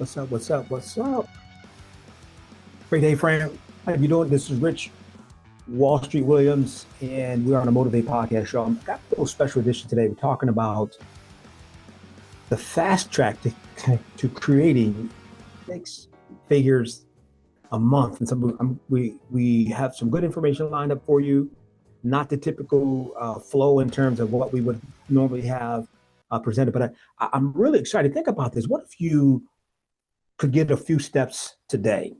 What's up? What's up? What's up? Great day, friend. How you doing? This is Rich Wall Street Williams, and we're on a Motivate podcast show. I've got a little special edition today. We're talking about the fast track to creating six figures a month. And we have some good information lined up for you. Not the typical flow in terms of what we would normally have presented, but I'm really excited. Think about this. What if you could get a few steps today,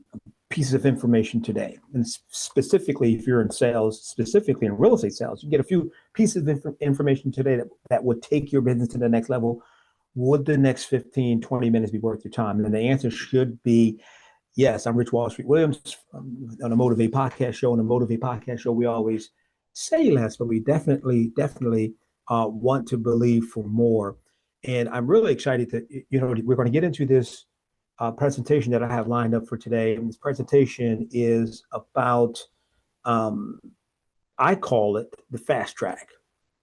pieces of information today, and specifically if you're in sales, specifically in real estate sales, you get a few pieces of information today that would take your business to the next level. Would the next 15, 20 minutes be worth your time? And the answer should be yes. I'm Rich Wall Street Williams on a Motivate podcast show. On a Motivate podcast show, we always say less, but we definitely want to believe for more. And I'm really excited that, we're going to get into this presentation that I have lined up for today. And this presentation is about, I call it the fast track,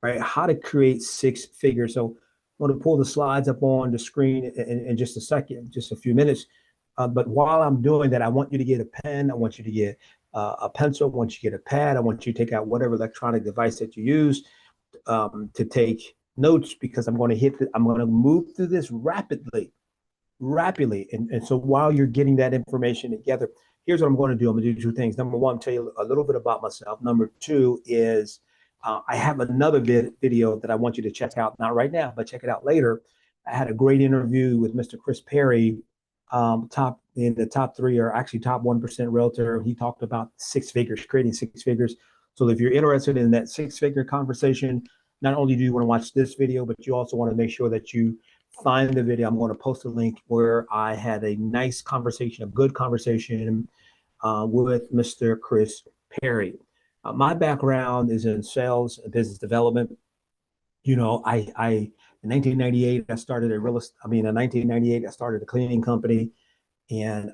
right? How to create six figures. So I'm going to pull the slides up on the screen in just a second, just a few minutes. But while I'm doing that, I want you to get a pen. I want you to get a pencil. I want you to get a pad. I want you to take out whatever electronic device that you use to take notes, because I'm going to move through this rapidly. And so while you're getting that information together, here's what I'm going to do. I'm going to do two things. Number one, tell you a little bit about myself. Number two is I have another video that I want you to check out, not right now, but check it out later. I had a great interview with Mr. Chris Perry, top in the top three, or actually top 1% realtor. He talked about six figures, creating six figures. So if you're interested in that six-figure conversation, not only do you want to watch this video, but you also want to make sure that you find the video. I'm going to post a link where I had a nice conversation, a good conversation with Mr. Chris Perry. My background is in sales and business development. In 1998, I started a cleaning company. And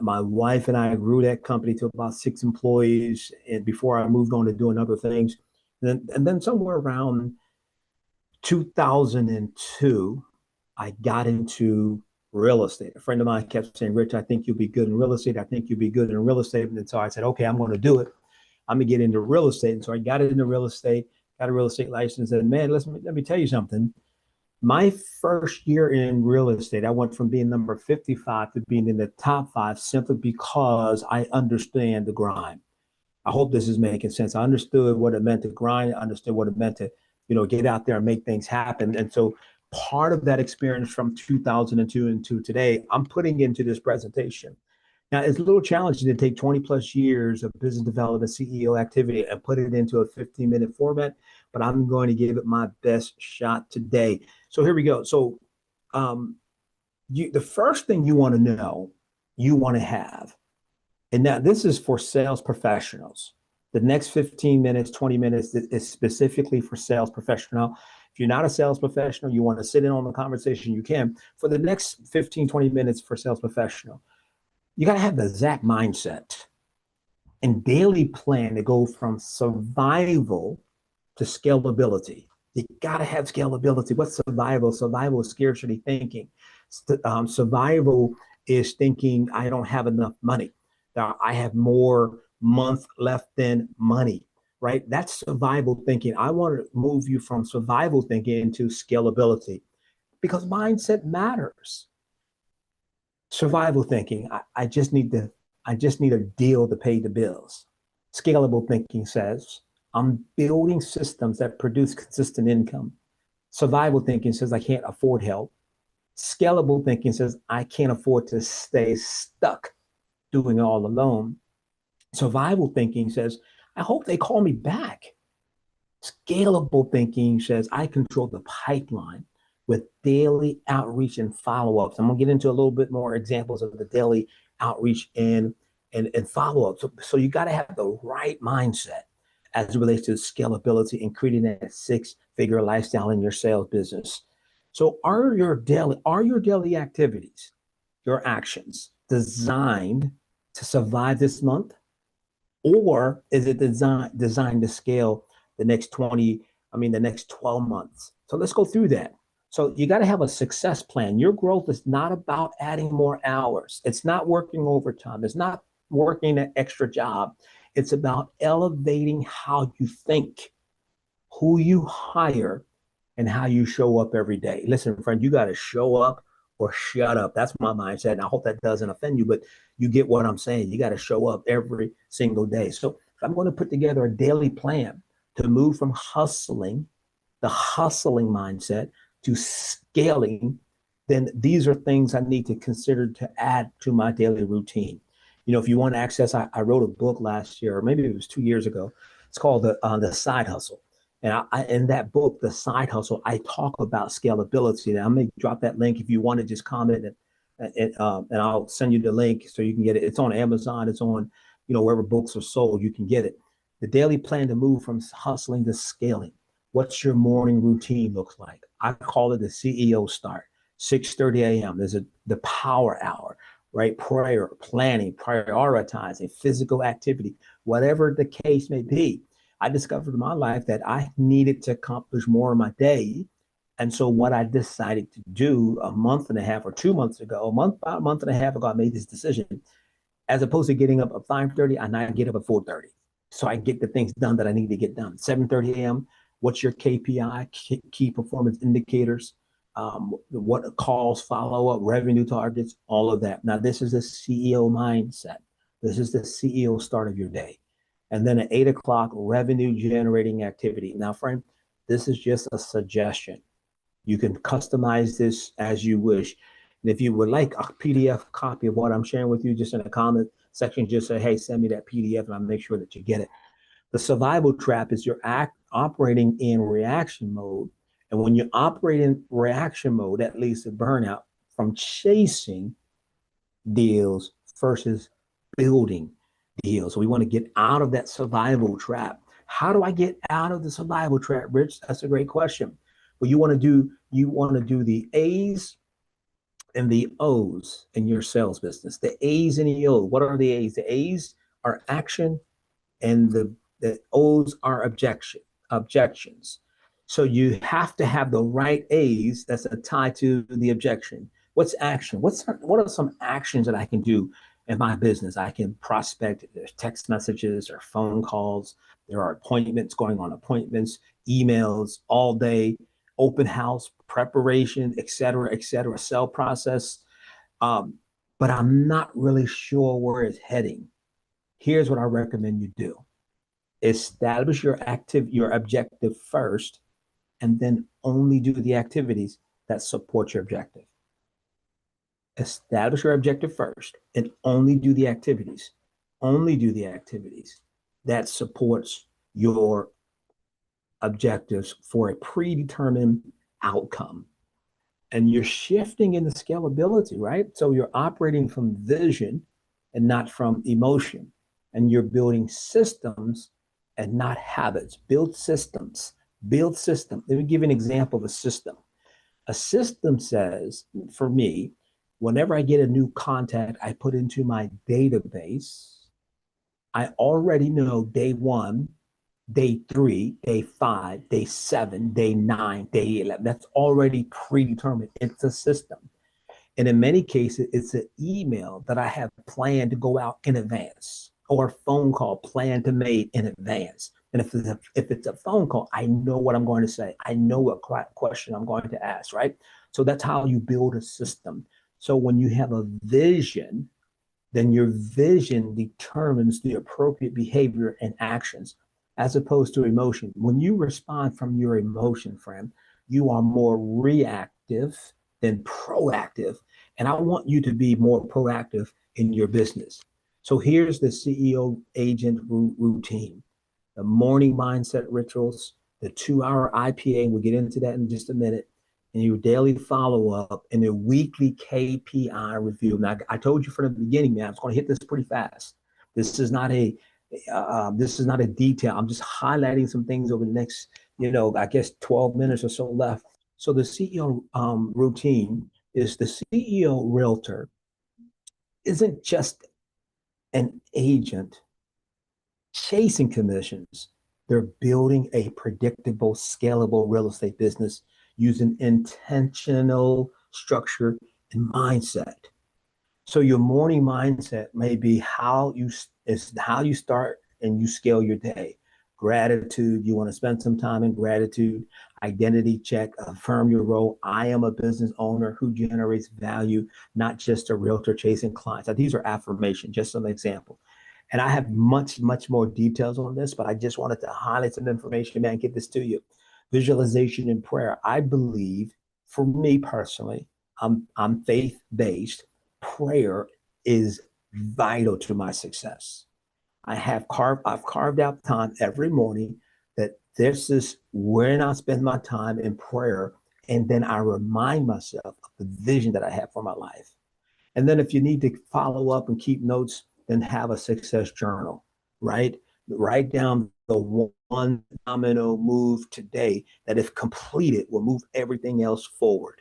my wife and I grew that company to about 6 employees, and before I moved on to doing other things. And then somewhere around 2002, I got into real estate. A friend of mine kept saying, Rich, I think you'll be good in real estate. I think you'll be good in real estate. And so I said, okay, I'm going to do it. I'm going to get into real estate. And so I got into real estate, got a real estate license. And man, let me tell you something. My first year in real estate, I went from being number 55 to being in the top 5 simply because I understand the grind. I hope this is making sense. I understood what it meant to grind. I understood what it meant to, get out there and make things happen. And so part of that experience from 2002 and to today, I'm putting into this presentation. Now, it's a little challenging to take 20 plus years of business development, CEO activity, and put it into a 15-minute format, but I'm going to give it my best shot today. So here we go. So the first thing you want to know, you want to have, and now this is for sales professionals. The next 15 minutes, 20 minutes is specifically for sales professional. If you're not a sales professional, you want to sit in on the conversation, you can. For the next 15, 20 minutes for sales professional, you got to have the exact mindset and daily plan to go from survival to scalability. You got to have scalability. What's survival? Survival is scarcity thinking. Survival is thinking, I don't have enough money. I have more month left than money, right? That's survival thinking. I want to move you from survival thinking into scalability, because mindset matters. Survival thinking, I just need a deal to pay the bills. Scalable thinking says, I'm building systems that produce consistent income. Survival thinking says, I can't afford help. Scalable thinking says, I can't afford to stay stuck doing it all alone. Survival thinking says, I hope they call me back. Scalable thinking says, I control the pipeline with daily outreach and follow-ups. I'm going to get into a little bit more examples of the daily outreach and follow-up. So you got to have the right mindset as it relates to scalability and creating that six-figure lifestyle in your sales business. So are your daily activities, your actions, designed to survive this month? Or is it designed to scale the next 12 months? So let's go through that. So you got to have a success plan. Your growth is not about adding more hours. It's not working overtime. It's not working an extra job. It's about elevating how you think, who you hire, and how you show up every day. Listen, friend, you got to show up or shut up. That's my mindset. And I hope that doesn't offend you, but you get what I'm saying. You got to show up every single day. So if I'm going to put together a daily plan to move from the hustling mindset to scaling, then these are things I need to consider to add to my daily routine. If you want access, I wrote a book last year, or maybe it was 2 years ago. It's called the Side Hustle. And in that book, The Side Hustle, I talk about scalability. And I may drop that link if you want to just comment and I'll send you the link so you can get it. It's on Amazon. It's on, wherever books are sold, you can get it. The daily plan to move from hustling to scaling. What's your morning routine looks like? I call it the CEO start. 6:30 a.m. There's the power hour, right? Prayer, planning, prioritizing, physical activity, whatever the case may be. I discovered in my life that I needed to accomplish more in my day. And so what I decided to do a month and a half or 2 months ago, about a month and a half ago, I made this decision. As opposed to getting up at 5:30, I now get up at 4:30. So I get the things done that I need to get done. 7:30 a.m. What's your KPI, key performance indicators? What calls, follow up, revenue targets, all of that. Now, this is a CEO mindset. This is the CEO start of your day. And then at 8 o'clock, revenue generating activity. Now, friend, this is just a suggestion. You can customize this as you wish. And if you would like a PDF copy of what I'm sharing with you, just in the comment section, just say, hey, send me that PDF and I'll make sure that you get it. The survival trap is you're operating in reaction mode. And when you operate in reaction mode, that leads to burnout from chasing deals versus building deals. So we want to get out of that survival trap. How do I get out of the survival trap, Rich? That's a great question. Well, you want to do the A's and the O's in your sales business. The A's and the O's. What are the A's? The A's are action, and the O's are objections. So you have to have the right A's that's a tie to the objection. What's action? What are some actions that I can do in my business? I can prospect. There's text messages or phone calls. There are appointments, going on appointments, emails all day, open house preparation, et cetera, sell process. Um, but I'm not really sure where it's heading. Here's what I recommend you do: establish your objective first, and then only do the activities that support your objective. Establish your objective first and only do the activities that supports your objectives for a predetermined outcome. And you're shifting into scalability, right? So you're operating from vision and not from emotion. And you're building systems and not habits. Build systems. Build system. Let me give you an example of a system. A system says, for me, whenever I get a new contact, I put into my database. I already know day one, day 3, day 5, day 7, day 9, day 11. That's already predetermined. It's a system. And in many cases, it's an email that I have planned to go out in advance, or a phone call planned to make in advance. And if it's a phone call, I know what I'm going to say. I know what question I'm going to ask, right? So that's how you build a system. So when you have a vision, then your vision determines the appropriate behavior and actions as opposed to emotion. When you respond from your emotion, friend, you are more reactive than proactive. And I want you to be more proactive in your business. So here's the CEO agent routine: the morning mindset rituals, the 2 hour IPA. We'll get into that in just a minute. And your daily follow up and your weekly KPI review. Now, I told you from the beginning, man, I was going to hit this pretty fast. This is not a detail. I'm just highlighting some things over the next, I guess 12 minutes or so left. So the CEO routine is the CEO realtor isn't just an agent chasing commissions. They're building a predictable, scalable real estate business using intentional structure and mindset. So your morning mindset may be how you start and you scale your day. Gratitude, you want to spend some time in gratitude. Identity check, affirm your role. I am a business owner who generates value, not just a realtor chasing clients. Now, these are affirmations, just some example. And I have much more details on this, but I just wanted to highlight some information, man, get this to you. Visualization and prayer. I believe, for me personally, I'm faith-based. Prayer is vital to my success. I've carved out time every morning that this is when I spend my time in prayer. And then I remind myself of the vision that I have for my life. And then if you need to follow up and keep notes, then have a success journal, right? Write down the one domino move today that, if completed, will move everything else forward,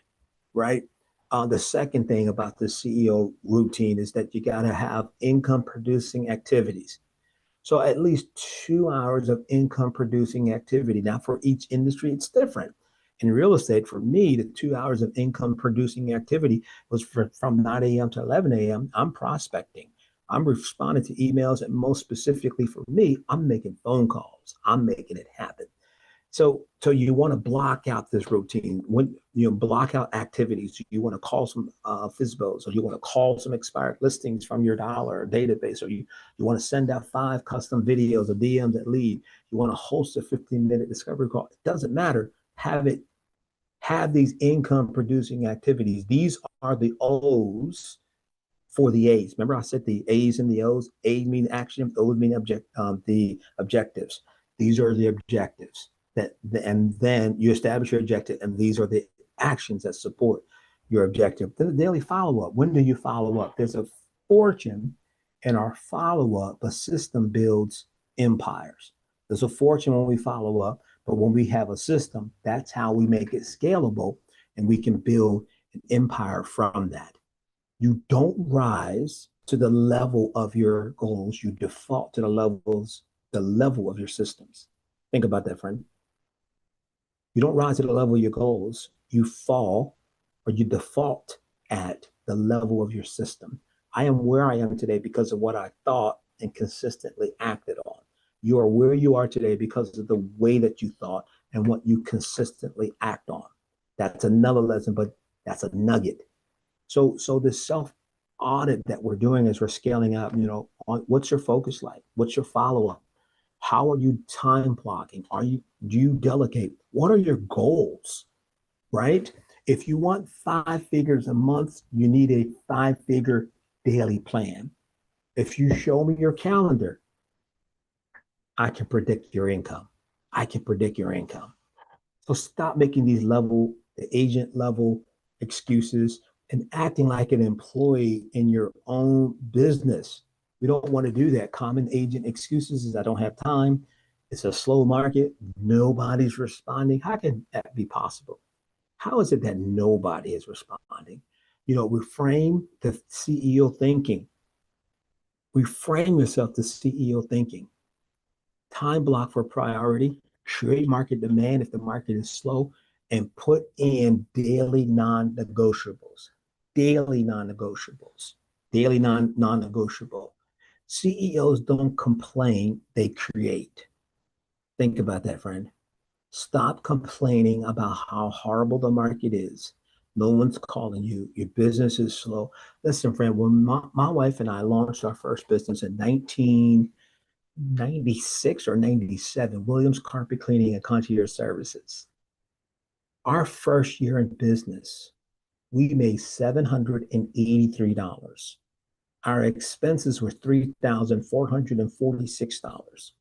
right? The second thing about the CEO routine is that you got to have income producing activities. So at least 2 hours of income producing activity. Now, for each industry, it's different. In real estate, for me, the 2 hours of income producing activity was from 9 a.m. to 11 a.m. I'm prospecting. I'm responding to emails. And most specifically for me, I'm making phone calls. I'm making it happen. So you want to block out this routine. When you block out activities, you want to call some FSBOs, or you want to call some expired listings from your dollar database, or you want to send out 5 custom videos or DMs that lead. You want to host a 15-minute discovery call. It doesn't matter. Have these income producing activities. These are the O's for the A's. Remember, I said the A's and the O's. A mean action, O's mean the objectives. These are the objectives and then you establish your objective, and these are the actions that support your objective. Then the daily follow up. When do you follow up? There's a fortune in our follow up. A system builds empires. There's a fortune when we follow up, but when we have a system, that's how we make it scalable, and we can build an empire from that. You don't rise to the level of your goals. You default to the level of your systems. Think about that, friend. You don't rise to the level of your goals. You fall, or you default at the level of your system. I am where I am today because of what I thought and consistently acted on. You are where you are today because of the way that you thought and what you consistently act on. That's another lesson, but that's a nugget. So the self audit that we're doing as we're scaling up, what's your focus like? What's your follow up? How are you time blocking? Do you delegate? What are your goals? Right? If you want 5 figures a month, you need a 5-figure daily plan. If you show me your calendar, I can predict your income. I can predict your income. So stop making the agent level excuses and acting like an employee in your own business. We don't want to do that. Common agent excuses is I don't have time. It's a slow market. Nobody's responding. How can that be possible? How is it that nobody is responding? Reframe the CEO thinking. Reframe yourself to CEO thinking. Time block for priority, create market demand if the market is slow, and put in daily non-negotiables. Daily non-negotiables. Daily non-negotiable. CEOs don't complain, they create. Think about that, friend. Stop complaining about how horrible the market is. No one's calling you. Your business is slow. Listen, friend, when my wife and I launched our first business in 1996 or 97, Williams Carpet Cleaning and Concierge Services. Our first year in business, we made $783. Our expenses were $3,446.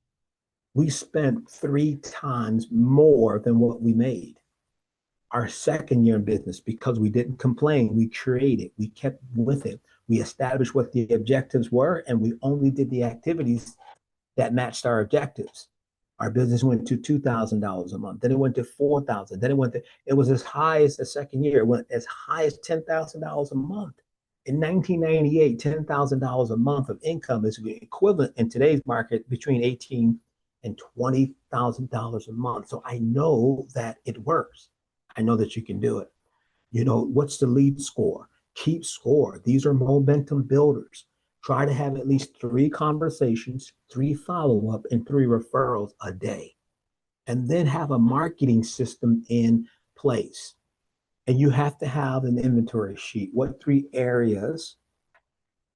We spent 3 times more than what we made. Our second year in business, because we didn't complain, we created, we kept with it. We established what the objectives were, and we only did the activities that matched our objectives. Our business went to $2,000 a month. Then it went to $4,000. It was as high as the second year. It went as high as $10,000 a month. In 1998, $10,000 a month of income is equivalent in today's market between $18,000 and $20,000 a month. So I know that it works. I know that you can do it. What's the lead score? Keep score. These are momentum builders. Try to have at least 3 conversations, 3 follow-up, and 3 referrals a day. And then have a marketing system in place. And you have to have an inventory sheet. What 3 areas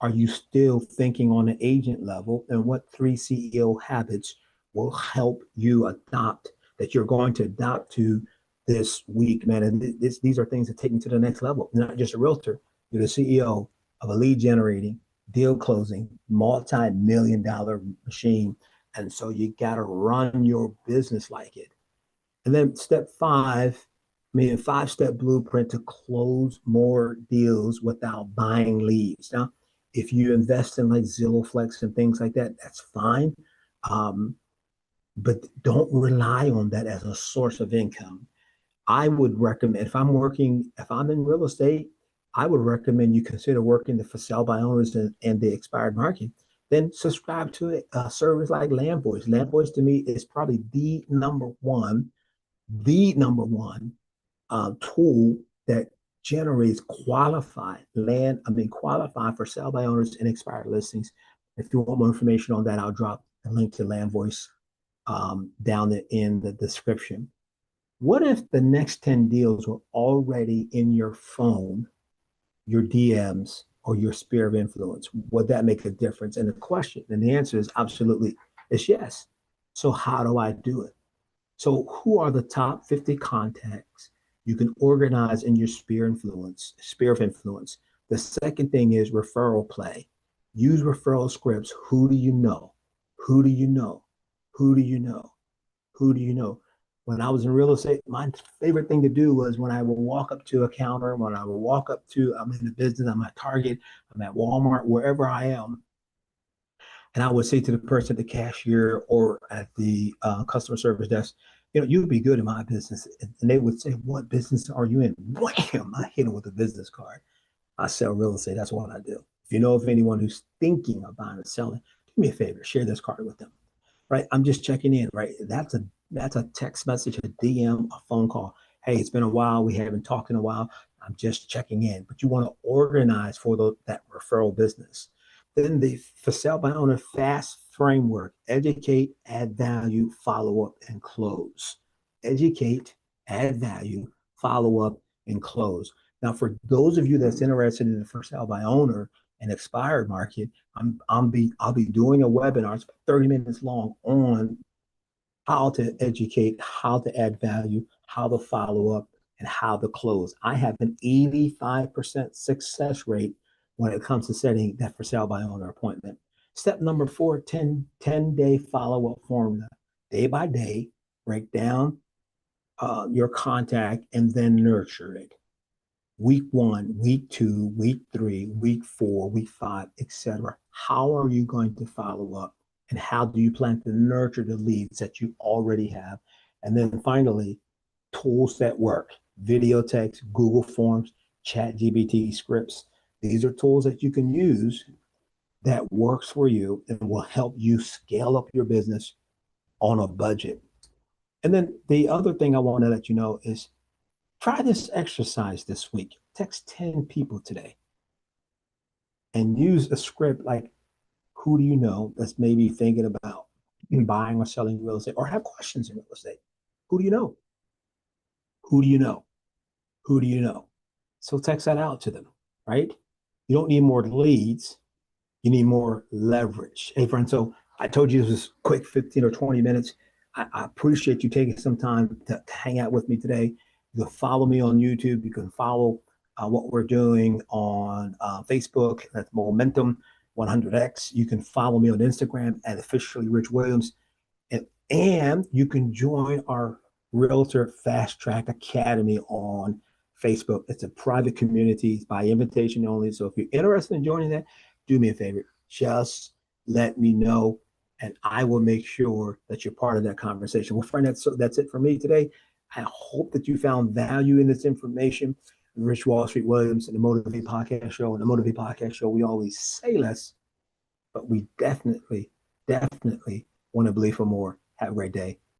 are you still thinking on an agent level? And what 3 CEO habits will help you adopt that you're going to adopt to this week, man? And these are things that take me to the next level. You're not just a realtor, you're the CEO of a lead generating, deal closing, multi-million-dollar machine. And so you got to run your business like it. And then step 5, I mean, 5-step blueprint to close more deals without buying leads. Now, if you invest in like Zillow Flex and things like that, that's fine. Um, but don't rely on that as a source of income. I would recommend if I'm in real estate, I would recommend you consider working the for sale by owners and the expired market. Then subscribe to a service like Land Voice. Land Voice to me is probably the number one tool that generates qualified for sale by owners and expired listings. If you want more information on that, I'll drop a link to Land Voice down in the description. What if the next 10 deals were already in your phone, your DMs, or your sphere of influence? Would that make a difference? And the answer is absolutely, it's yes. So how do I do it? So who are the top 50 contacts you can organize in your sphere of influence? The second thing is referral play. Use referral scripts. Who do you know? Who do you know? Who do you know? Who do you know? When I was in real estate, my favorite thing to do was when I would walk up to a counter, I'm in the business, I'm at Target, I'm at Walmart, wherever I am, and I would say to the person at the cashier or at the customer service desk, you'd be good in my business. And they would say, what business are you in? Wham! I hit them with a business card. I sell real estate. That's what I do. If you know of anyone who's thinking of buying or selling, do me a favor, share this card with them. Right? I'm just checking in, right? That's a text message, a DM, a phone call. Hey, it's been a while. We haven't talked in a while. I'm just checking in. But you want to organize for that referral business. Then the for sale by owner fast framework: educate, add value, follow up, and close. Educate, add value, follow up, and close. Now, for those of you that's interested in the for sale by owner and expired market, I'll be doing a webinar. It's 30 minutes long on how to educate, how to add value, how to follow up, and how to close. I have an 85% success rate when it comes to setting that for sale by owner appointment. Step number 4, 10-day follow-up formula. Day by day, break down your contact and then nurture it. Week 1, week 2, week 3, week 4, week 5, etc. How are you going to follow up? And how do you plan to nurture the leads that you already have? And then finally, tools that work: video text, Google Forms, ChatGPT scripts. These are tools that you can use that works for you and will help you scale up your business on a budget. And then the other thing I want to let you know is try this exercise this week. Text 10 people today and use a script like, who do you know that's maybe thinking about buying or selling real estate or have questions in real estate? Who do you know? Who do you know? Who do you know? So text that out to them, right? You don't need more leads. You need more leverage. Hey, friend, so I told you this was quick, 15 or 20 minutes. I appreciate you taking some time to hang out with me today. You can follow me on YouTube. You can follow what we're doing on Facebook. That's Momentum 100X. You can follow me on Instagram at officially Rich Williams. And you can join our Realtor Fast Track Academy on Facebook. It's a private community. It's by invitation only. So if you're interested in joining that, do me a favor. Just let me know, and I will make sure that you're part of that conversation. Well, friend, that's it for me today. I hope that you found value in this information. Rich Wall Street Williams and the Motivate Podcast Show. And the Motivate Podcast Show, we always say less, but we definitely want to believe for more. Have a great day.